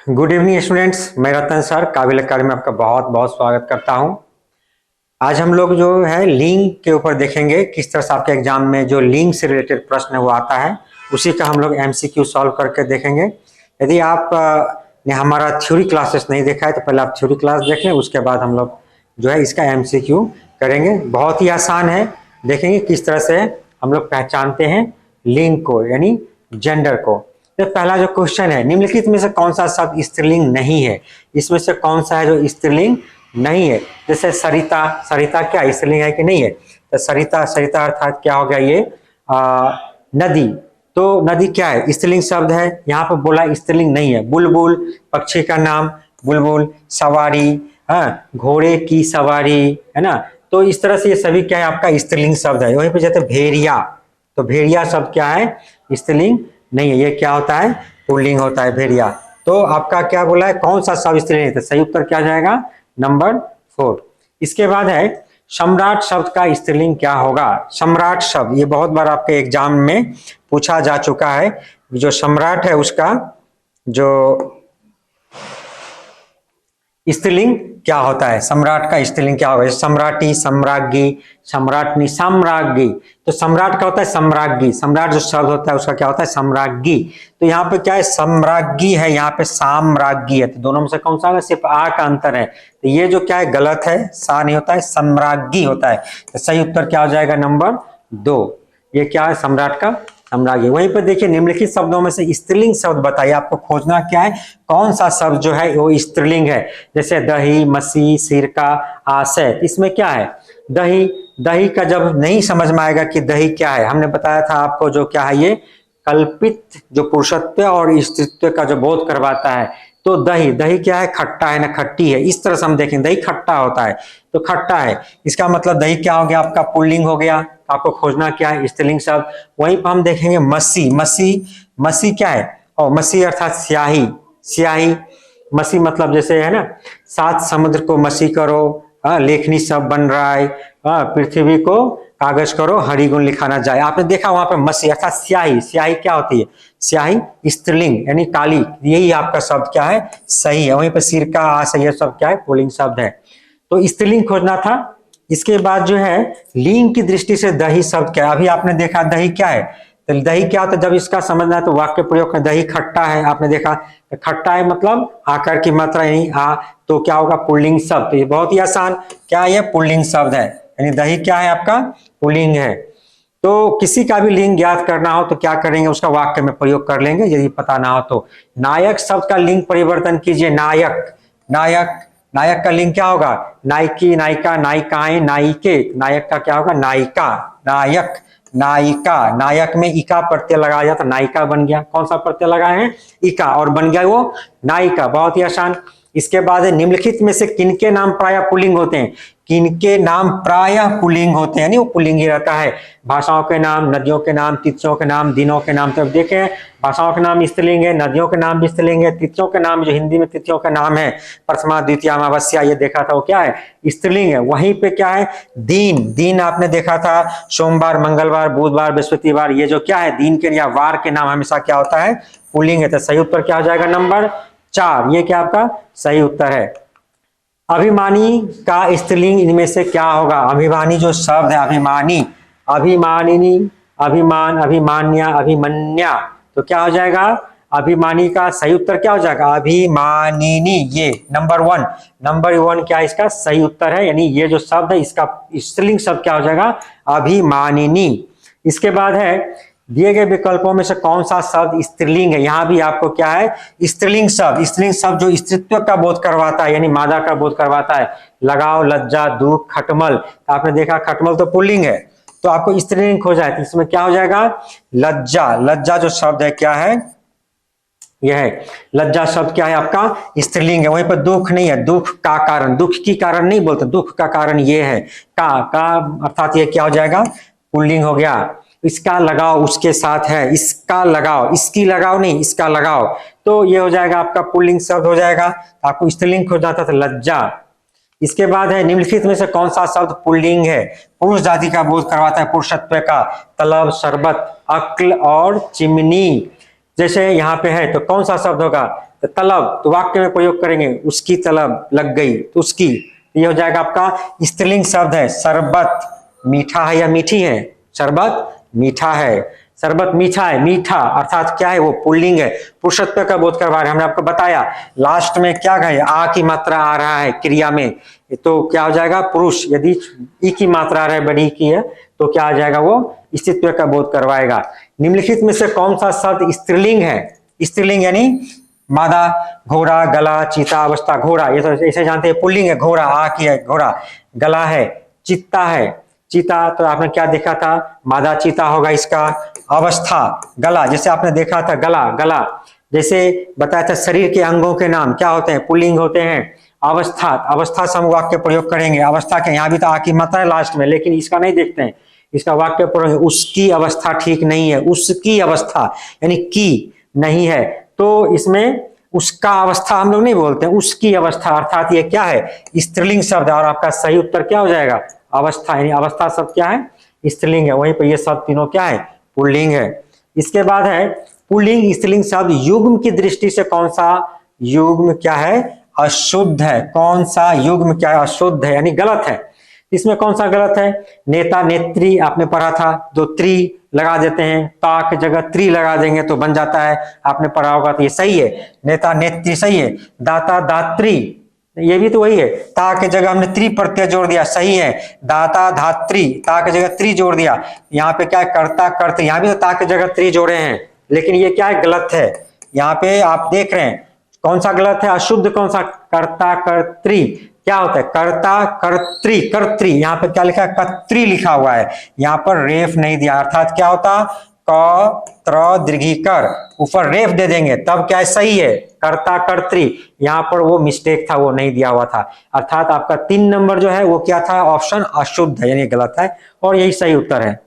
Good evening students, मैं रतन sir काबिल अकादमी में आपका बहुत बहुत स्वागत करता हूं। आज हम लोग जो है लिंक के ऊपर देखेंगे, किस तरह से आपके एग्जाम में जो लिंक से रिलेटेड प्रश्न है वो आता है, उसी का हम लोग एमसीक्यू सॉल्व करके देखेंगे। यदि आप ने हमारा थ्योरी क्लासेस नहीं देखा है तो पहले आप थ्योरी क्लास देख लें, उसके बाद हम लोग जो है इसका एमसीक्यू करेंगे। बहुत ही आसान है, देखेंगे किस तरह से हम लोग पहचानते हैं लिंग को यानी जेंडर को। तो पहला जो क्वेश्चन है, निम्नलिखित में से कौन सा शब्द स्त्रीलिंग नहीं है? इसमें से कौन सा है जो स्त्रीलिंग नहीं है? जैसे सरिता, सरिता क्या स्त्रीलिंग है कि नहीं है? तो सरिता, सरिता अर्थात क्या हो गया ये नदी। तो नदी क्या है? स्त्रीलिंग शब्द है। यहाँ पर बोला स्त्रीलिंग नहीं है। बुलबुल पक्षी का नाम, बुलबुल। सवारी, हाँ, घोड़े की सवारी, है ना। तो इस तरह से ये सभी क्या है आपका स्त्रीलिंग शब्द है। वहीं पे जाते भेड़िया, तो भेड़िया शब्द क्या है? स्त्रीलिंग नहीं है। ये क्या होता है? पुल्लिंग होता है भेड़िया। तो आपका क्या बोला है, कौन सा शब्द स्त्रीलिंग है? तो सही उत्तर क्या जाएगा? नंबर 4। इसके बाद है सम्राट शब्द का स्त्रीलिंग क्या होगा? सम्राट शब्द ये बहुत बार आपके एग्जाम में पूछा जा चुका है। जो सम्राट है उसका जो स्त्रीलिंग क्या होता है? सम्राट का स्त्रीलिंग क्या होगा? सम्राटी, सम्राज्ञी, सम्राटनी, साम्राज्ञी। तो सम्राट का होता है सम्राज्ञी। सम्राट जो शब्द होता है उसका क्या होता है? सम्राज्ञी। तो यहाँ पे क्या है? सम्राज्ञी है, यहाँ पे साम्राज्ञी है। तो दोनों में से कौन सा है? सिर्फ आ का अंतर है। तो ये जो क्या है गलत है, सा नहीं होता है, सम्राज्ञी होता है। तो सही उत्तर क्या हो जाएगा? नंबर 2। ये क्या है? सम्राट का सम्राज्ञी। वहीं पर देखिए निम्नलिखित शब्दों में से स्त्रीलिंग शब्द बताइए। आपको खोजना क्या है, कौन सा शब्द जो है वो स्त्रीलिंग है? जैसे दही, मसी, सिरका, आशय। इसमें क्या है? दही, दही का जब नहीं समझ में आएगा कि दही क्या है, हमने बताया था आपको जो क्या है ये कल्पित जो पुरुषत्व और स्त्रीत्व का जो बोध करवाता है। तो दही, दही क्या है? खट्टा है ना खट्टी है। इस तरह से हम देखें दही खट्टा होता है, तो खट्टा है, इसका मतलब दही क्या हो गया आपका? पुल्लिंग हो गया। आपको खोजना क्या है? स्त्रीलिंग शब्द। वहीं पर हम देखेंगे मसी, मसी, मसी क्या है? और मसी अर्थात स्याही, स्याही। मसी मतलब जैसे है ना, 7 समुद्र को मसी करो, लेखनी सब बन रहा है, पृथ्वी को कागज करो, हरि गुण लिखाना जाए। आपने देखा वहां पे मसी अर्थात स्याही। स्याही क्या होती है? स्याही स्त्रीलिंग यानी काली। यही आपका शब्द क्या है? सही है। वहीं पर सिरका, आशय, ये सब क्या है? पुल्लिंग शब्द है। तो स्त्रीलिंग खोजना था। इसके बाद जो है लिंग की दृष्टि से दही शब्द क्या है? अभी आपने देखा दही क्या है, तो दही क्या होता है? जब इसका समझना है तो वाक्य प्रयोग करें। दही खट्टा है, आपने देखा खट्टा है मतलब आकार की मात्रा यानी आ, तो क्या होगा? पुल्लिंग शब्द। तो ये बहुत ही आसान, क्या ये पुल्लिंग शब्द है, यानी दही क्या है आपका? पुल्लिंग है। तो किसी का भी लिंग ज्ञात करना हो तो क्या करेंगे? उसका वाक्य में प्रयोग कर लेंगे, यदि पता ना हो तो। नायक शब्द का लिंग परिवर्तन कीजिए। नायक, नायक, नायक का लिंग क्या होगा? नायकी, नायिका, नायिकाएं, नायिके। नायक का क्या होगा? नायिका, नायक, नायिका। नायक में इका प्रत्यय लगाया जाता, नायिका बन गया। कौन सा प्रत्यय लगाए हैं? इका, और बन गया वो नायिका। बहुत ही आसान। इसके बाद निम्नलिखित में से किनके नाम प्रायः पुल्लिंग होते हैं? किनके नाम प्रायः पुल्लिंग होते हैं, नहीं वो पुल्लिंग ही रहता है। भाषाओं के नाम, नदियों के नाम, तिथियों के नाम, दिनों के नाम। तो देखें भाषाओं के नाम स्त्रीलिंग है, नदियों के नाम भी स्त्रीलिंग है, तिथियों के नाम जो हिंदी में तिथियों का नाम है प्रथमा, द्वितीया, अमावस्या, ये देखा था वो क्या है? स्त्रीलिंग है। वहीं पे क्या है? दिन, दिन आपने देखा था सोमवार, मंगलवार, बुधवार, बृहस्पतिवार। ये जो क्या है दिन के या वार के नाम हमेशा क्या होता है? पुल्लिंग है। तो सही उत्तर क्या हो जाएगा? नंबर 4। ये क्या आपका सही उत्तर है। अभिमानी का स्त्रीलिंग इनमें से क्या होगा? अभिमानी जो शब्द है, अभिमानी, अभिमानिनी, अभिमान, अभिमान्या, अभिमन्या। तो क्या हो जाएगा? अभिमानी का सही उत्तर क्या हो जाएगा? अभिमानिनी। ये नंबर 1, नंबर 1 क्या इसका सही उत्तर है? यानी ये जो शब्द है इसका स्त्रीलिंग शब्द क्या हो जाएगा? अभिमानिनी। इसके बाद है दिए गए विकल्पों में से कौन सा शब्द स्त्रीलिंग है? यहां भी आपको क्या है? स्त्रीलिंग शब्द, स्त्रीलिंग शब्द जो स्त्रीत्व का बोध करवाता है यानी मादा का बोध करवाता है। लगाव, लज्जा, दुख, खटमल। आपने देखा खटमल तो पुल्लिंग है, तो आपको स्त्रीलिंग खोजा है, तो इसमें क्या हो जाएगा? लज्जा। लज्जा जो शब्द है क्या है? यह है लज्जा शब्द क्या है आपका? स्त्रीलिंग है। वहीं पर दुख नहीं है, दुख का कारण, दुख की कारण नहीं बोलते, दुख का कारण ये है। का अर्थात ये क्या हो जाएगा? पुल्लिंग हो गया। इसका लगाव उसके साथ है, इसका लगाव, इसकी लगाव नहीं, इसका लगाव। तो ये हो जाएगा आपका पुल्लिंग शब्द हो जाएगा। आपको स्त्रीलिंग खोजना था तो लज्जा। इसके बाद है निम्नलिखित में से कौन सा शब्द पुल्लिंग है? पुरुष जाति का बोध करवाता है, पुरुषत्व का। तलब, शरबत, अक्ल और चिमनी। जैसे यहाँ पे है तो कौन सा शब्द होगा, तो तलब, तो वाक्य में प्रयोग करेंगे उसकी तलब लग गई, तो उसकी, ये हो जाएगा आपका स्त्रीलिंग शब्द है। शरबत मीठा है या मीठी है, शरबत मीठा है, शरबत मीठा है, मीठा अर्थात क्या है वो पुल्लिंग है, पुरुषत्व का बोध करवा रहे हैं। हमने आपको बताया लास्ट में क्या कहे, आ की मात्रा आ रहा है क्रिया में, तो क्या हो जाएगा पुरुष, यदि ई की मात्रा आ रहा है बड़ी की है तो क्या आ जाएगा वो स्त्रीत्व का बोध करवाएगा। निम्नलिखित में से कौन सा शब्द स्त्रीलिंग है, स्त्रीलिंग यानी मादा, घोड़ा, गला, चीता, अवस्था। घोड़ा ये तो ऐसे जानते हैं पुल्लिंग है, घोड़ा आ की है घोड़ा, गला है, चित्ता है, चीता तो आपने क्या देखा था मादा चीता होगा इसका। अवस्था गला, जैसे आपने देखा था गला, गला जैसे बताया था शरीर के अंगों के नाम क्या होते हैं, पुल्लिंग होते हैं। अवस्था, अवस्था से हम वाक्य प्रयोग करेंगे, अवस्था के यहाँ भी तो आ की मात्रा है लास्ट में, लेकिन इसका नहीं देखते हैं, इसका वाक्य प्रयोग उसकी अवस्था ठीक नहीं है, उसकी अवस्था यानी की नहीं है, तो इसमें उसका अवस्था हम लोग नहीं बोलते हैं, उसकी अवस्था अर्थात ये क्या है स्त्रीलिंग शब्द है, और आपका सही उत्तर क्या हो जाएगा अवस्था, यानी अवस्था शब्द क्या है स्त्रीलिंग है, वहीं पर ये शब्द तीनों क्या है पुल्लिंग है। इसके बाद है पुल्लिंग स्त्रीलिंग शब्द युग्म की दृष्टि से कौन सा युग्म क्या है अशुद्ध है, कौन सा युग्म क्या है अशुद्ध है यानी गलत है। इसमें कौन सा गलत है, नेता नेत्री आपने पढ़ा था, जो त्री लगा देते हैं, ता की जगह त्री लगा देंगे तो बन जाता है, आपने पढ़ा होगा तो ये सही है, नेता नेत्री सही है। दाता दात्री ये भी तो वही है, ता के जगह हमने त्री प्रत्यय जोड़ दिया सही है, दाता धात्री ता के जगह त्री जोड़ दिया। यहाँ पे क्या है कर्ता कर्त, यहाँ भी तो ता के जगह त्री जोड़े हैं, लेकिन ये क्या है गलत है। यहाँ पे आप देख रहे हैं कौन सा गलत है अशुद्ध, कौन सा कर्ता कर्त्री, क्या होता है कर्ता कर्त्री, कर्त्री यहाँ पर क्या लिखा है कत्री लिखा हुआ है, यहाँ पर रेफ नहीं दिया, अर्थात क्या होता क त्र दीर्घीकर ऊपर रेफ दे देंगे तब क्या है सही है कर्ता कर्त्री, यहाँ पर वो मिस्टेक था वो नहीं दिया हुआ था, अर्थात आपका 3 नंबर जो है वो क्या था ऑप्शन अशुद्ध है यानी गलत है, और यही सही उत्तर है।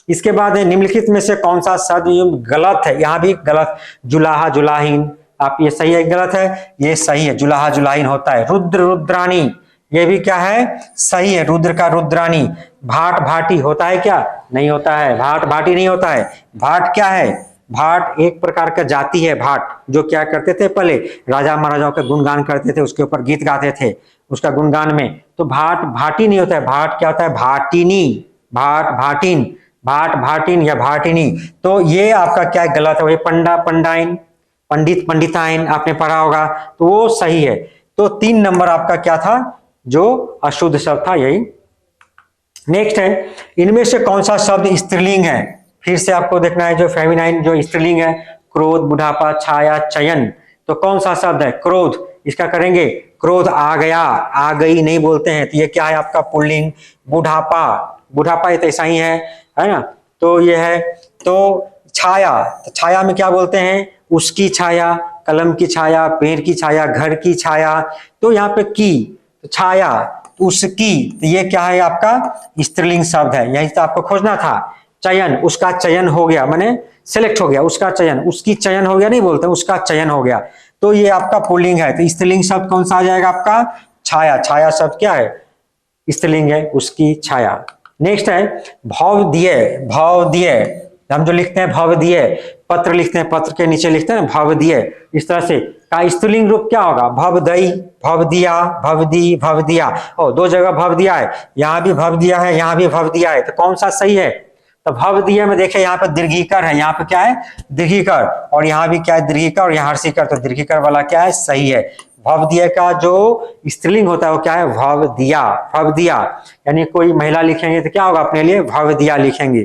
इसके बाद है निम्नलिखित में से कौन सा शब्द गलत है, यहाँ भी गलत, जुलाहा जुलाहीन, आप ये सही है गलत है, ये सही है जुलाहा जुलाहीन होता है। रुद्र रुद्राणी ये भी क्या है सही है, रुद्र का रुद्राणी। भाट भाटी होता है क्या, नहीं होता है, भाट भाटी नहीं होता है। भाट क्या है, भाट एक प्रकार का जाति है, भाट जो क्या करते थे पहले राजा महाराजाओं का गुणगान करते थे, उसके ऊपर गीत गाते थे उसका गुणगान में, तो भाट भाटी नहीं होता है, भाट क्या होता है भाटिनी, भाट भाटिन, भाट भाटिन या भाटिनी, तो ये आपका क्या है गलत है। वही पंडा पंडाइन, पंडित पंडिताइन आपने पढ़ा होगा तो वो सही है। तो 3 नंबर आपका क्या था जो अशुद्ध शब्द था यही। नेक्स्ट है इनमें से कौन सा शब्द स्त्रीलिंग है, फिर से आपको देखना है जो फेमिनाइन जो स्त्रीलिंग है, क्रोध बुढ़ापा छाया चयन, तो कौन सा शब्द है क्रोध, इसका करेंगे क्रोध आ गया, आ गई नहीं बोलते हैं, तो ये क्या है आपका पुल्लिंग। बुढ़ापा, बुढ़ापा ये तो ऐसा ही है ना, तो ये है। तो छाया, तो छाया में क्या बोलते हैं उसकी छाया, कलम की छाया, पेड़ की छाया, घर की छाया, तो यहाँ पे की तो छाया उसकी, तो ये क्या है आपका स्त्रीलिंग शब्द है, यही तो आपको खोजना था। चयन, उसका चयन हो गया माने सेलेक्ट हो गया, उसका चयन, उसकी चयन हो गया नहीं बोलते, उसका चयन हो गया, तो ये आपका पुल्लिंग है। तो स्त्रीलिंग शब्द कौन सा आ जाएगा आपका छाया, छाया शब्द क्या है स्त्रीलिंग है उसकी छाया। नेक्स्ट है भवदीय, भवदीय हम जो लिखते हैं भवदीय, पत्र लिखते हैं पत्र के नीचे लिखते हैं भवदीय, इस तरह से का स्त्रीलिंग रूप क्या होगा भवदई, भवदिया, भवदी, भवदिया, और 2 जगह भवदिया है, यहाँ भी भवदिया है यहाँ भी भवदिया है, तो कौन सा सही है, तो भवदिया में देखे यहाँ पे दीर्घिकर है, यहाँ पे क्या है दीर्घिकर, और यहाँ भी क्या है दीर्घिकर और यहाँ हर्षिकर, तो दीर्घिकर वाला क्या है सही है। भवदिया का जो स्त्रीलिंग होता है वो क्या है भवदिया, भवदिया यानी कोई महिला लिखेंगे तो क्या होगा अपने लिए भवदिया लिखेंगे,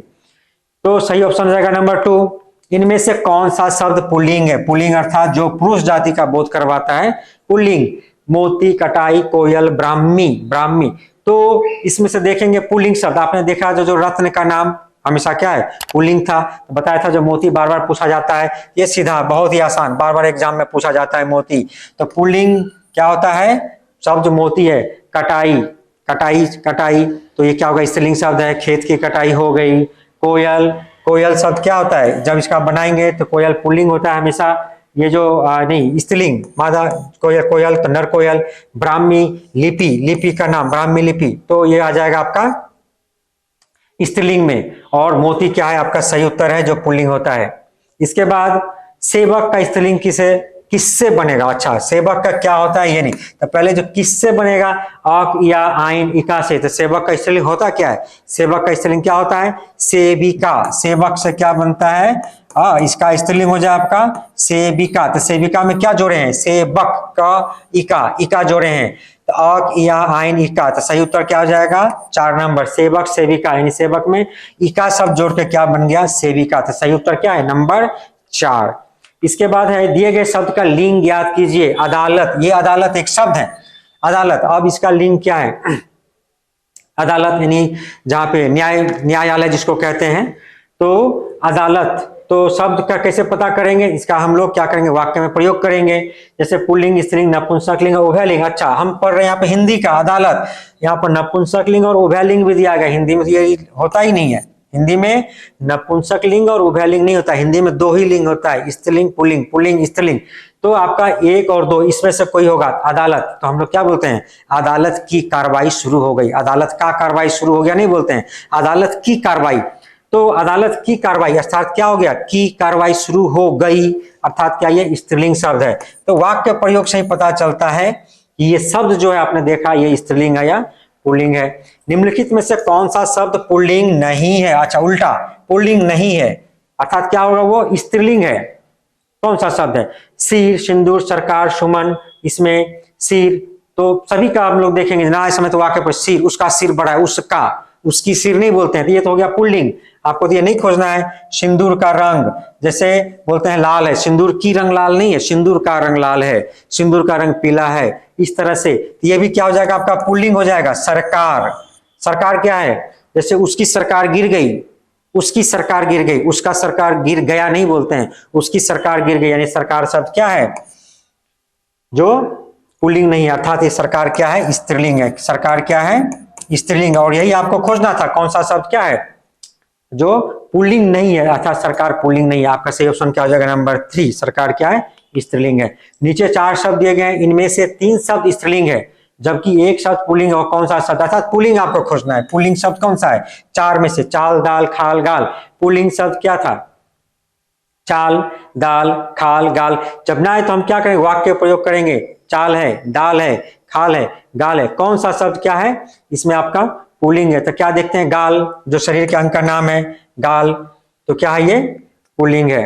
तो सही ऑप्शन हो जाएगा नंबर 2। इनमें से कौन सा शब्द पुल्लिंग है, पुल्लिंग अर्थात जो पुरुष जाति का बोध करवाता है पुल्लिंग। मोती कटाई कोयल ब्राह्मी, ब्राह्मी, तो इसमें से देखेंगे पुल्लिंग शब्द आपने देखा जो रत्न का नाम हमेशा क्या है पुल्लिंग था, तो बताया था जो मोती बार बार पूछा जाता है, ये सीधा बहुत ही आसान बार बार एग्जाम में पूछा जाता है मोती, तो पुल्लिंग क्या होता है शब्द मोती है। कटाई, कटाई कटाई, तो ये क्या होगा स्त्रीलिंग शब्द है, खेत की कटाई हो गई। कोयल, कोयल शब्द क्या होता है जब इसका बनाएंगे तो कोयल पुल्लिंग होता है हमेशा, ये जो नहीं स्त्रीलिंग मादा कोयल, कोयल तो नर कोयल। ब्राह्मी, लिपि, लिपि का नाम ब्राह्मी लिपि, तो ये आ जाएगा आपका स्त्रीलिंग में, और मोती क्या है आपका सही उत्तर है जो पुल्लिंग होता है। इसके बाद सेवक का स्त्रीलिंग किससे बनेगा? अच्छा, सेवक का क्या होता है ये नहीं, तो पहले जो किससे बनेगा, अक या आइन इका से, तो सेवक का स्त्रीलिंग होता क्या है? सेवक का स्त्रीलिंग क्या होता है? सेविका। सेवक से क्या बनता है? इसका स्त्रीलिंग हो जाए आपका सेविका। तो सेविका में क्या जोड़े हैं? सेवक का इका जोड़े हैं, तो अक या आइन इका। तो सही उत्तर क्या हो जाएगा? 4 नंबर, सेवक सेविका, यानी सेवक में इका शब्द जोड़ के क्या बन गया? सेविका। तो सही उत्तर क्या है? नंबर 4। इसके बाद है दिए गए शब्द का लिंग याद कीजिए। अदालत, ये अदालत एक शब्द है, अदालत। अब इसका लिंग क्या है? अदालत यानी जहां पे न्यायालय जिसको कहते हैं, तो अदालत। तो शब्द का कैसे पता करेंगे? इसका हम लोग क्या करेंगे? वाक्य में प्रयोग करेंगे, जैसे पुल्लिंग, स्त्रीलिंग, नपुंसकलिंग और उभयलिंग। अच्छा, हम पढ़ रहे हैं यहाँ पे हिंदी का अदालत, यहाँ पर नपुंसकलिंग और उभयलिंग भी दिया गया। हिंदी में ये होता ही नहीं है, हिंदी में नपुंसकलिंग और उभयलिंग नहीं होता, हिंदी में 2 ही लिंग होता है, स्त्रीलिंग पुल्लिंग, पुल्लिंग स्त्रीलिंग। तो आपका 1 और 2 इसमें से कोई होगा अदालत, तो हम लोग क्या बोलते हैं? अदालत की कार्रवाई शुरू हो गई, अदालत का कार्रवाई शुरू हो गया नहीं बोलते हैं, अदालत की कार्रवाई। तो अदालत की कार्रवाई अर्थात क्या हो गया? की कार्रवाई शुरू हो गई, अर्थात क्या ये स्त्रीलिंग शब्द है। तो वाक्य प्रयोग से ही पता चलता है कि ये शब्द जो है आपने देखा ये स्त्रीलिंग है या पुल्लिंग है। निम्नलिखित में से कौन सा शब्द पुल्लिंग नहीं है? अच्छा, उल्टा, पुल्लिंग नहीं है अर्थात क्या होगा? वो स्त्रीलिंग है। कौन सा शब्द है? सिर, सिंदूर, सरकार, सुमन। इसमें सिर तो सभी का हम लोग देखेंगे ना, इस समय तो वाक्य पर सिर, उसका सिर बड़ा है, उसका, उसकी सिर नहीं बोलते हैं, तो ये तो हो गया पुल्लिंग। आपको तो ये नहीं खोजना है। सिंदूर का रंग, जैसे बोलते हैं लाल है, सिंदूर की रंग लाल नहीं है, सिंदूर का रंग लाल है, सिंदूर का रंग पीला है, इस तरह से। तो ये भी क्या हो जाएगा? आपका पुल्लिंग हो जाएगा। सरकार, सरकार क्या है? जैसे उसकी सरकार गिर गई, उसकी सरकार गिर गई, उसका सरकार गिर गया नहीं बोलते हैं, उसकी सरकार गिर गई, यानी सरकार शब्द क्या है? जो पुल्लिंग नहीं है, अर्थात ये सरकार क्या है? स्त्रीलिंग है। सरकार क्या है? स्त्रीलिंग। और यही आपको खोजना था, कौन सा शब्द क्या है जो पुल्लिंग नहीं है, अर्थात सरकार पुल्लिंग नहीं है। आपका सही ऑप्शन क्या हो जाएगा? नंबर 3, सरकार क्या है? स्त्रीलिंग है। नीचे 4 शब्द दिए गए हैं, इनमें से 3 शब्द स्त्रीलिंग है, जबकि 1 शब्द पुल्लिंग है। और कौन सा शब्द? अर्थात पुल्लिंग आपको खोजना है। पुल्लिंग शब्द कौन सा है? 4 में से, चाल, दाल, खाल, गाल। पुल्लिंग शब्द क्या था? चाल, दाल, खाल, गाल। जब ना है तो हम क्या करेंगे? वाक्य प्रयोग करेंगे। चाल है, दाल है, खाल है, गाल है। कौन सा शब्द क्या है? इसमें आपका पुल्लिंग है। तो क्या देखते हैं? गाल, जो शरीर के अंग का नाम है, गाल, तो क्या है? ये पुल्लिंग है।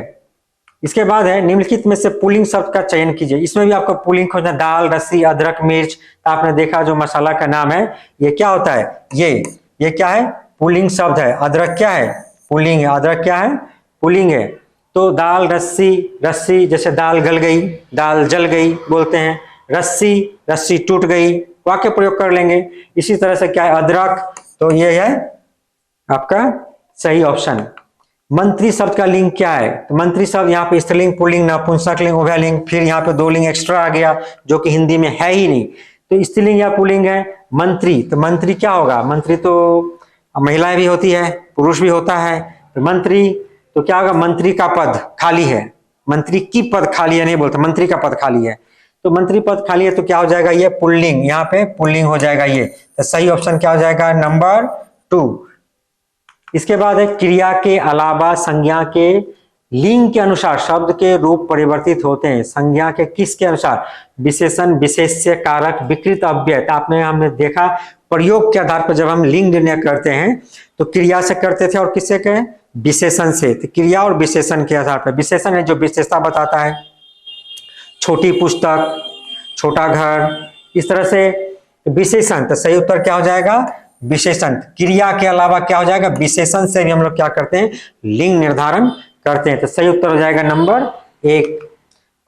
इसके बाद है निम्नलिखित में से पुल्लिंग शब्द का चयन कीजिए। इसमें भी आपको पुल्लिंग खोजना। दाल, रस्सी, अदरक, मिर्च। तो आपने देखा जो मसाला का नाम है ये क्या होता है? ये क्या है? पुल्लिंग शब्द है। अदरक क्या है? पुल्लिंग है। अदरक क्या है? पुल्लिंग है। तो दाल, रस्सी, रस्सी जैसे दाल गल गई, दाल जल गई बोलते हैं। रस्सी, रस्सी टूट गई, वाक्य प्रयोग कर लेंगे। इसी तरह से क्या है? अदरक, तो ये है आपका सही ऑप्शन। मंत्री शब्द का लिंग क्या है? तो मंत्री शब्द यहाँ पे स्त्रीलिंग, पुल्लिंग, नपुंसकलिंग, उभयलिंग, फिर यहाँ पे 2 लिंग एक्स्ट्रा आ गया जो कि हिंदी में है ही नहीं। तो स्त्रीलिंग या पुल्लिंग है मंत्री। तो मंत्री क्या होगा? मंत्री तो महिलाएं भी होती है, पुरुष भी होता है। तो मंत्री तो क्या होगा? मंत्री का पद खाली है, मंत्री की पद खाली है नहीं बोलते, मंत्री का पद खाली है। तो मंत्री पद खाली है तो क्या हो जाएगा? ये पुल्लिंग, यहाँ पे पुल्लिंग हो जाएगा ये। तो सही ऑप्शन क्या हो जाएगा? नंबर 2। इसके बाद है क्रिया के अलावा संज्ञा के लिंग के अनुसार शब्द के रूप परिवर्तित होते हैं। संज्ञा के किसके अनुसार? विशेषण, विशेष्य, कारक, विकृत अव्यय। आपने हमने देखा प्रयोग के आधार पर जब हम लिंग निर्णय करते हैं तो क्रिया से करते थे और किससे कहें? विशेषण से। तो क्रिया और विशेषण के आधार पर, विशेषण है जो विशेषता बताता है, छोटी पुस्तक, छोटा घर, इस तरह से विशेषण। तो सही उत्तर क्या हो जाएगा? विशेषण। क्रिया के अलावा क्या हो जाएगा? विशेषण से भी हम लोग क्या करते हैं? लिंग निर्धारण करते हैं। तो सही उत्तर हो जाएगा नंबर 1।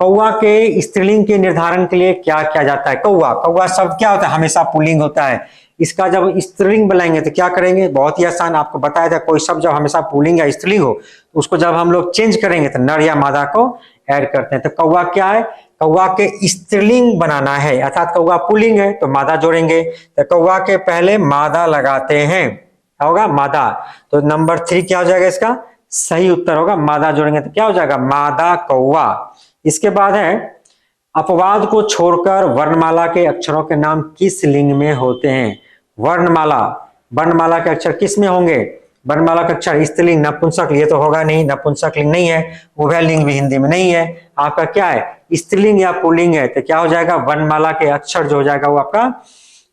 कौवा के स्त्रीलिंग के निर्धारण के लिए क्या किया जाता है? कौवा, कौवा शब्द क्या होता है? हमेशा पुल्लिंग होता है। इसका जब स्त्रीलिंग बुलाएंगे तो क्या करेंगे? बहुत ही आसान, आपको बताया था, कोई शब्द जब हमेशा पुल्लिंग या स्त्रीलिंग हो तो उसको जब हम लोग चेंज करेंगे तो नर या मादा को ऐड करते हैं। तो कौवा क्या है? कौवा के स्त्रीलिंग बनाना है, अर्थात कौवा पुल्लिंग है तो मादा जोड़ेंगे। तो कौवा के पहले मादा लगाते हैं, क्या होगा? मादा। तो नंबर 3 क्या हो जाएगा? इसका सही उत्तर होगा मादा जोड़ेंगे तो क्या हो जाएगा? मादा कौवा। इसके बाद है अपवाद को छोड़कर वर्णमाला के अक्षरों के नाम किस लिंग में होते हैं? वर्णमाला, वर्णमाला के अक्षर किस में होंगे? वर्णमाला का अक्षर स्त्रीलिंग नपुंसक, ये तो होगा नहीं, नपुंसक लिंग नहीं है, उभयलिंग भी हिंदी में नहीं है, आपका क्या है स्त्रीलिंग या पुल्लिंग है, तो क्या हो जाएगा वर्णमाला के अक्षर जो हो जाएगा वो आपका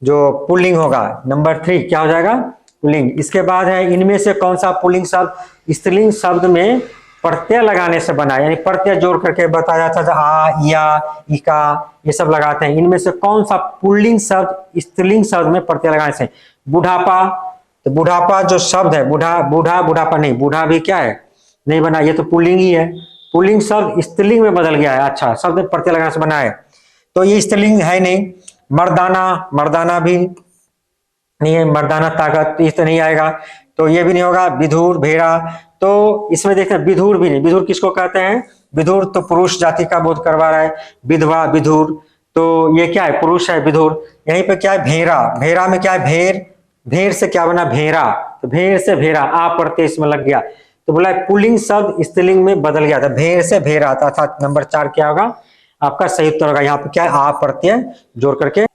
जो पुल्लिंग होगा। नंबर 3 क्या हो जाएगा पुल्लिंग। इसके बाद है इनमें से कौन सा पुल्लिंग शब्द स्त्रीलिंग शब्द में प्रत्यय लगाने से बना, यानी प्रत्यय जोड़ करके बताया जाता था आ या इका ये सब लगाते हैं, इनमें से कौन सा पुल्लिंग शब्द स्त्रीलिंग शब्द में प्रत्यय लगाने से। बुढ़ापा, तो बुढ़ापा जो शब्द है बुढ़ापा नहीं, बूढ़ा भी क्या है नहीं बना, ये तो पुल्लिंग ही है, पुल्लिंग शब्द स्त्रीलिंग में बदल गया है, अच्छा शब्द प्रत्यय लगाने से बना है, तो ये स्त्रीलिंग है नहीं। मर्दाना भी नहीं है, मर्दाना ताकत इस तो नहीं आएगा, तो ये भी नहीं होगा। विधुर भेड़ा, तो इसमें देखते हैं विधुर भी नहीं, विधुर किसको कहते हैं, विधुर तो पुरुष जाति का बोध करवा रहा है, विधवा विधुर, तो ये क्या है पुरुष है विधुर। यहीं पे क्या है भेड़ा, भेड़ा में क्या है भेड़, भेड़ से क्या बना भेड़ा, तो भेड़ से भेड़ा आ प्रत्यय इसमें लग गया, तो बोला पुल्लिंग शब्द स्त्रीलिंग में बदल गया था, भेड़ से भेड़ा था, अर्थात नंबर 4 क्या होगा आपका सही उत्तर होगा। यहाँ पे क्या है आ प्रत्यय जोड़ करके।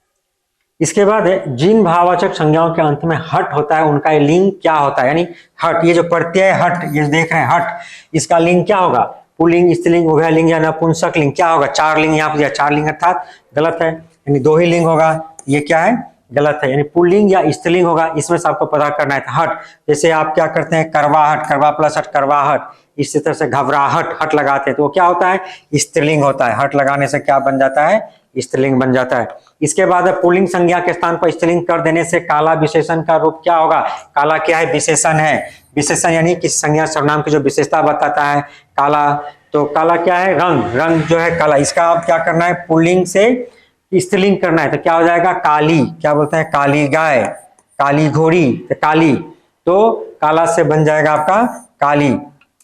इसके बाद है जिन भाववाचक संज्ञाओं के अंत में हट होता है उनका लिंग क्या होता है, यानी हट, ये जो प्रत्यय हट ये देख रहे हैं हट, इसका लिंग क्या होगा पुल्लिंग स्त्रीलिंग उभयलिंग या नपुंसक लिंग क्या होगा, 4 लिंग यहाँ पे दिया 4 लिंग अर्थात गलत है, यानी 2 ही लिंग होगा, ये क्या है गलत है, यानी पुल्लिंग या स्त्रीलिंग होगा, इसमें से आपको पता करना है हट। जैसे आप क्या करते हैं करवाहट, करवा प्लस हट करवाहट, इसी तरह से घबराहट हट लगाते हैं तो वो क्या होता है स्त्रीलिंग होता है, हट लगाने से क्या बन जाता है स्त्रीलिंग बन जाता है। इसके बाद पुल्लिंग संज्ञा के स्थान पर स्त्रीलिंग कर देने से काला विशेषण का रूप क्या होगा, काला क्या है विशेषण है, विशेषण यानी किस संज्ञा सर्वनाम की जो विशेषता बताता है काला, तो काला क्या है रंग, रंग जो है काला, इसका आप क्या करना है पुल्लिंग से स्त्रीलिंग करना है, तो क्या हो जाएगा काली, क्या बोलते हैं काली गाय, काली घोड़ी, तो काली, तो काला से बन जाएगा आपका काली।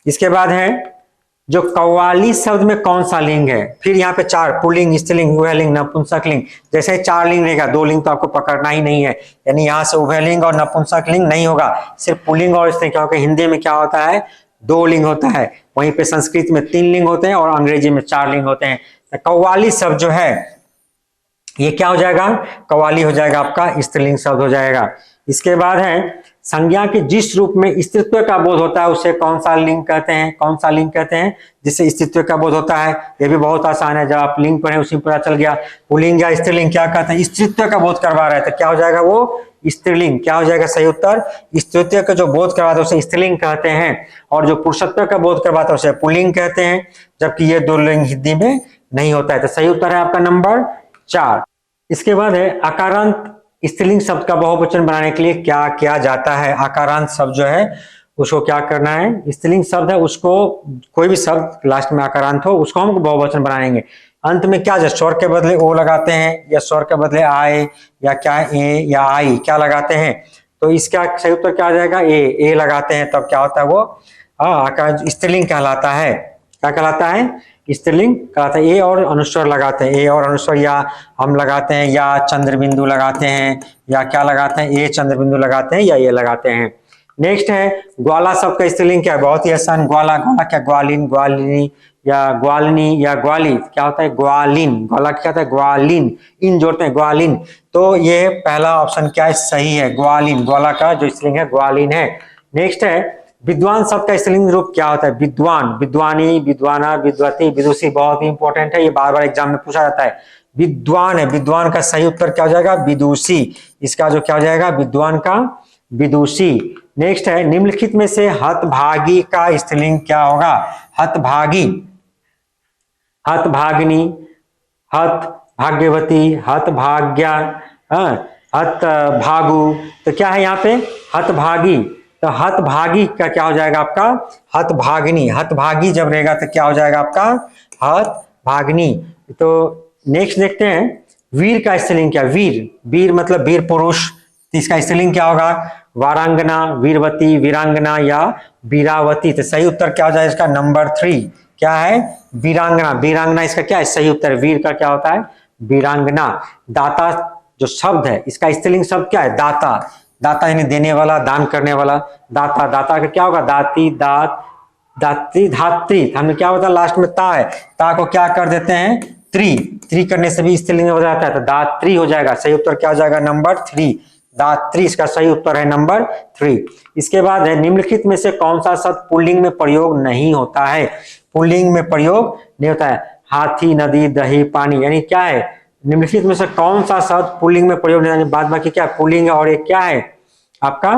इसके बाद है जो कव्वाली शब्द में कौन सा लिंग है, फिर यहाँ पे 4 पुल्लिंग स्त्रीलिंग उभयलिंग नपुंसक लिंग, जैसे 4 लिंग रहेगा 2 लिंग तो आपको पकड़ना ही नहीं है, यानी यहाँ से उभयलिंग और नपुंसक लिंग नहीं होगा, सिर्फ पुल्लिंग और स्त्रीलिंग, क्या होगा हिंदी में क्या होता है 2 लिंग होता है, वहीं पे संस्कृत में 3 लिंग होते हैं और अंग्रेजी में 4 लिंग होते हैं। तो कव्वाली शब्द जो है ये क्या हो जाएगा कव्वाली हो जाएगा आपका स्त्रीलिंग शब्द हो जाएगा। इसके बाद है संज्ञा के जिस रूप में स्त्रीत्व का बोध होता है उसे कौन सा लिंग कहते हैं, कौन सा लिंग कहते हैं जिससे स्त्रीत्व का बोध होता है, ये भी बहुत आसान है, जब आप लिंग पढ़े उसी में पता चल गया। पुल्लिंग या स्त्रीलिंग क्या कहते हैं स्त्रीत्व का बोध करवा रहे थे, क्या हो जाएगा वो स्त्रीलिंग, क्या हो जाएगा सही उत्तर स्त्रीत्व का जो बोध करवाता है उसे स्त्रीलिंग कहते हैं, और जो पुरुषत्व का बोध करवाता है उसे पुल्लिंग कहते हैं, जबकि ये 2 लिंग हिंदी में नहीं होता है, तो सही उत्तर है आपका नंबर 4। इसके बाद है आकारांत स्त्रीलिंग शब्द का बहुवचन बनाने के लिए क्या किया जाता है, आकारांत शब्द जो है उसको क्या करना है, स्त्रीलिंग शब्द है उसको कोई भी शब्द लास्ट में आकारांत हो उसको हम बहुवचन बनाएंगे, अंत में क्या स्वर के बदले ओ लगाते हैं या स्वर के बदले आए या क्या ए या आई क्या लगाते हैं, तो इसका सही उत्तर क्या आ जाएगा ए लगाते हैं, तब क्या होता है वो आकार स्त्रीलिंग कहलाता है, क्या कहलाता है स्त्रीलिंग कहलाता है। ए और अनुस्वर लगाते हैं, ए और अनुस्वर या हम लगाते हैं या चंद्र बिंदु लगाते हैं या क्या लगाते हैं ए चंद्र बिंदु लगाते हैं या ये लगाते हैं। नेक्स्ट है ग्वाला शब्द का स्त्रीलिंग क्या है, बहुत ही आसान, ग्वाला ग्वाला क्या ग्वालिन ग्वालिनी या ग्वालनी या ग्वाली क्या होता है ग्वालिन, ग्वाला क्या होता है ग्वालिन, इन जोड़ते हैं ग्वालिन, तो ये पहला ऑप्शन क्या है सही है ग्वालिन, ग्वाला का जो स्त्रीलिंग है ग्वालिन है। नेक्स्ट है विद्वान शब्द का स्त्रीलिंग रूप क्या होता है, विद्वान विद्वानी विद्वाना विद्वती विदुषी, बहुत ही इंपॉर्टेंट है, ये बार बार एग्जाम में पूछा जाता है। विद्वान है, विद्वान का सही उत्तर क्या हो जाएगा विदुषी, इसका जो क्या हो जाएगा विद्वान का विदुषी। नेक्स्ट है निम्नलिखित में से हतभागी का स्त्रीलिंग क्या होगा, हतभागी, हतभागिनी, हत भाग्यवती, हत भाग्या, हत भागु, तो क्या है यहाँ पे हतभागी, तो हतभागी का क्या हो जाएगा आपका हतभागिनी, हतभागी जब रहेगा तो क्या हो जाएगा आपका हतभागिनी। तो नेक्स्ट देखते हैं वीर का स्त्रीलिंग क्या, वीर वीर मतलब वीर पुरुष, तो इसका स्त्रीलिंग क्या होगा वारांगना वीरवती वीरांगना या वीरावती, तो सही उत्तर क्या हो जाएगा इसका नंबर 3 क्या है वीरांगना, वीरांगना इसका क्या है सही उत्तर, वीर का क्या होता है वीरांगना। दाता जो शब्द है इसका स्त्रीलिंग शब्द क्या है दाता, दाता यानी देने वाला दान करने वाला, दाता, दाता का क्या होगा दाती दात दाती धात्री, हमने क्या होता है लास्ट में ता है, ता को क्या कर देते हैं त्रि, त्रि करने से भी स्त्रीलिंग हो जाता है, तो दात्री हो जाएगा, सही उत्तर क्या हो जाएगा नंबर 3 दात्री, इसका सही उत्तर है नंबर 3। इसके बाद है निम्नलिखित में से कौन सा शब्द पुल्लिंग में प्रयोग नहीं होता है? पुल्लिंग में प्रयोग नहीं होता है। हाथी, नदी, दही, पानी, यानी क्या है, निम्नलिखित में से कौन सा शब्द पुल्लिंग में प्रयोग नहीं होता है? बाद बाकी क्या पुल्लिंग है और एक क्या है आपका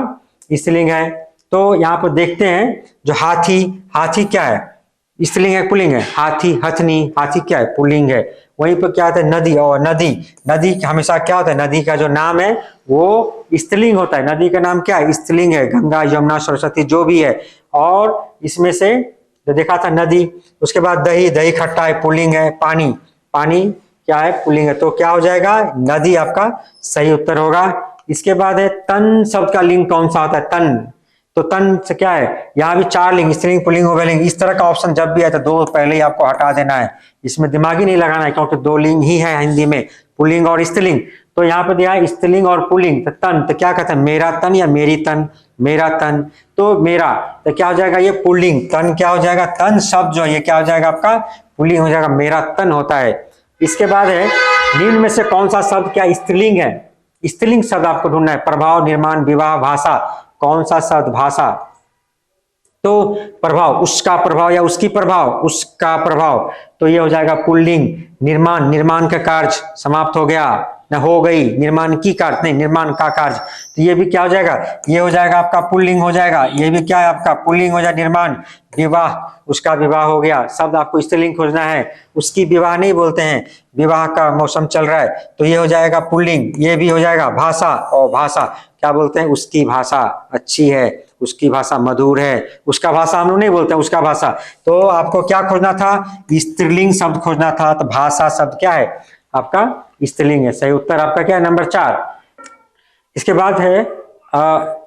स्त्रीलिंग है। तो यहाँ पर देखते हैं जो हाथी, हाथी क्या है, स्त्रीलिंग है पुल्लिंग है? हाथी, हथनी, हाथी क्या है, पुल्लिंग है। वहीं पर क्या होता है नदी, और नदी, नदी हमेशा क्या होता है, नदी का जो नाम है वो स्त्रीलिंग होता है। नदी का नाम क्या है, स्त्रीलिंग है, गंगा, यमुना, सरस्वती जो भी है। और इसमें से जो देखा था नदी, उसके बाद दही, दही खट्टा है, पुल्लिंग है। पानी, पानी क्या है, पुल्लिंग है। तो क्या हो जाएगा, नदी आपका सही उत्तर होगा। इसके बाद है तन शब्द का लिंग कौन सा होता है? तन, तो तन से क्या है, यहाँ भी 4 लिंग, स्त्रीलिंग, पुल्लिंग, उभयलिंग, इस तरह का ऑप्शन जब भी आए तो 2 पहले ही आपको हटा देना है, इसमें दिमाग ही नहीं लगाना है, क्योंकि 2 लिंग ही है हिंदी में, पुल्लिंग और स्त्रीलिंग। तो यहाँ पे दिया है स्त्रीलिंग और पुल्लिंग। तो तन, तो क्या कहते हैं, मेरा तन या मेरी तन, मेरा तन। तो मेरा, तो क्या हो जाएगा, ये पुल्लिंग। तन क्या हो जाएगा, तन शब्द जो है ये क्या हो जाएगा आपका, पुल्लिंग हो जाएगा, मेरा तन होता है। इसके बाद है निम्न में से कौन सा शब्द क्या स्त्रीलिंग है? स्त्रीलिंग शब्द आपको ढूंढना है। प्रभाव, निर्माण, विवाह, भाषा, कौन सा शब्द, भाषा। तो प्रभाव, उसका प्रभाव या उसकी प्रभाव, उसका प्रभाव, तो ये हो जाएगा पुल्लिंग। निर्माण, निर्माण का कार्य समाप्त हो गया, न हो गई, निर्माण की कार्य नहीं, निर्माण का कार्य, तो ये भी क्या हो जाएगा, ये हो जाएगा आपका पुल्लिंग हो जाएगा। ये भी क्या है आपका पुल्लिंग हो जाएगा। निर्माण, विवाह, उसका विवाह हो गया। शब्द आपको स्त्रीलिंग खोजना है, उसकी विवाह नहीं बोलते हैं, विवाह का मौसम चल रहा है, तो ये हो जाएगा पुल्लिंग। ये भी हो जाएगा भाषा, और भाषा क्या बोलते हैं, उसकी भाषा अच्छी है, उसकी भाषा मधुर है, उसका भाषा हम लोग नहीं बोलते हैं, उसका भाषा। तो आपको क्या खोजना था, स्त्रीलिंग शब्द खोजना था, तो भाषा शब्द क्या है आपका, स्त्रीलिंग है। सही उत्तर आपका क्या है, नंबर 4। इसके बाद है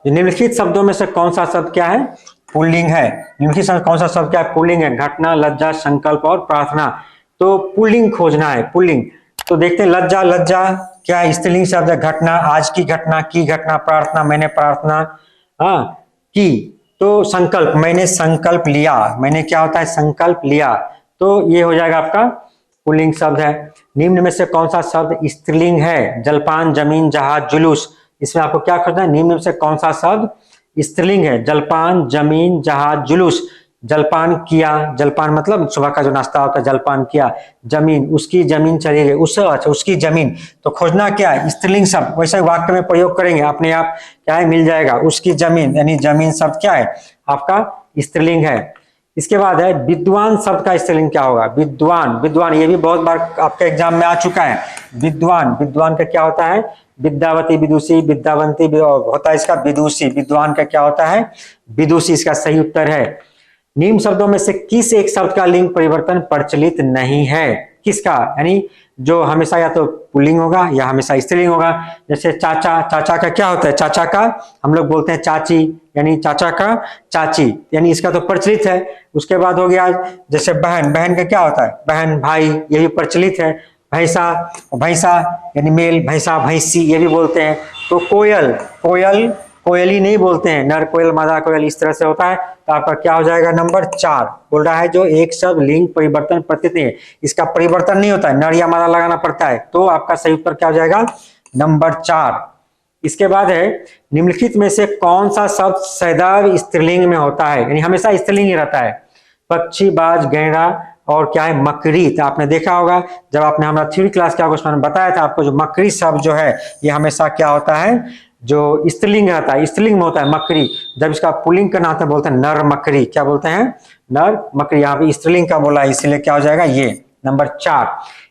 निम्नलिखित शब्दों में से कौन सा शब्द क्या है, पुल्लिंग है। निम्नलिखित शब्द कौन सा शब्द क्या है, पुल्लिंग है। घटना, लज्जा, संकल्प और प्रार्थना, तो पुल्लिंग खोजना है, पुल्लिंग। तो देखते हैं लज्जा, लज्जा क्या है, स्त्रीलिंग शब्द है। घटना, आज की घटना, की घटना। प्रार्थना, मैंने प्रार्थना की। तो संकल्प, मैंने संकल्प लिया, मैंने क्या होता है, संकल्प लिया, तो ये हो जाएगा आपका पुल्लिंग शब्द है। निम्न में से कौन सा शब्द स्त्रीलिंग है, जलपान, जमीन, जहाज, जुलूस, इसमें आपको क्या खोजना है, निम्न में से कौन सा शब्द स्त्रीलिंग है, जलपान, जमीन, जहाज, जुलूस। जलपान किया, जलपान मतलब सुबह का जो नाश्ता होता है, जलपान किया। जमीन, उसकी जमीन चली गई, अच्छा उसकी जमीन, तो खोजना क्या है, स्त्रीलिंग शब्द। वैसे वाक्य में प्रयोग करेंगे, अपने आप क्या है मिल जाएगा, उसकी जमीन, यानी जमीन शब्द क्या है आपका स्त्रीलिंग है। इसके बाद है विद्वान शब्द का स्त्रीलिंग क्या होगा, विद्वान, विद्वान, ये भी बहुत बार आपके एग्जाम में आ चुका है। विद्वान, विद्वान का क्या होता है, विद्यावती, विदुषी, विद्यावंती होता है इसका विदुषी। विद्वान का क्या होता है, विदुषी, इसका सही उत्तर है। निम्न शब्दों में से किस एक शब्द का लिंग परिवर्तन प्रचलित नहीं है, किसका, यानी जो हमेशा या तो पुल्लिंग होगा या हमेशा स्त्रीलिंग होगा। जैसे चाचा, चाचा का क्या होता है, चाचा का हम लोग बोलते हैं चाची, यानी चाचा का चाची, यानी इसका तो प्रचलित है। उसके बाद हो गया जैसे बहन, बहन का क्या होता है, बहन, भाई, ये भी प्रचलित है। भैंसा, भैंसा यानी मेल, भैंसा, भैंसी, ये भी बोलते हैं। तो कोयल, कोयल, कोयली नहीं बोलते हैं, नर कोयल, मादा कोयल, इस तरह से होता है। तो आपका क्या हो जाएगा, नंबर 4 बोल रहा है, जो एक शब्द लिंग परिवर्तन प्रतीत नहीं है, इसका परिवर्तन नहीं होता है, नर या मादा लगाना पड़ता है। तो आपका सही उत्तर क्या हो जाएगा, नंबर 4। इसके बाद है निम्नलिखित में से कौन सा शब्द सदैव स्त्रीलिंग में होता है, यानी हमेशा स्त्रीलिंग ही रहता है। पक्षी, बाज, गैंडा और क्या है, मकड़ी। तो आपने देखा होगा जब आपने हमारा थ्योरी क्लास क्या उसमें बताया था आपको, जो मकड़ी शब्द जो है ये हमेशा क्या होता है, जो स्त्रीलिंग रहता है, स्त्रीलिंग में होता है मकड़ी। जब इसका पुल्लिंग करना आता है बोलते हैं नर मकड़ी, क्या बोलते हैं, नर मकड़ी। यहाँ पे स्त्रीलिंग का बोला है, इसीलिए क्या हो जाएगा, ये नंबर 4।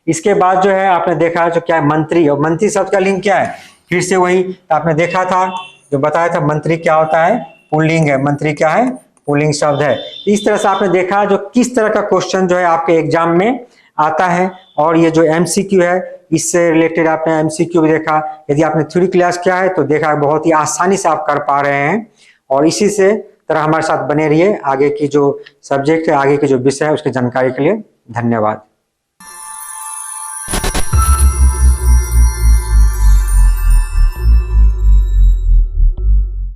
इसके बाद जो है आपने देखा है जो क्या है, मंत्री, और मंत्री शब्द का लिंग क्या है, फिर से वही तो आपने देखा था, जो बताया था, मंत्री क्या होता है, पुल्लिंग है, मंत्री क्या है, पुल्लिंग शब्द है। इस तरह से आपने देखा जो किस तरह का क्वेश्चन जो है आपके एग्जाम में आता है। और ये जो एमसीक्यू है, इससे रिलेटेड आपने एमसीक्यू भी देखा। यदि आपने थ्योरी क्लास किया है तो देखा बहुत ही आसानी से आप कर पा रहे हैं। और इसी से तरह हमारे साथ बने रहिए। आगे की जो सब्जेक्ट है, आगे की जो विषय है, उसकी जानकारी के लिए धन्यवाद।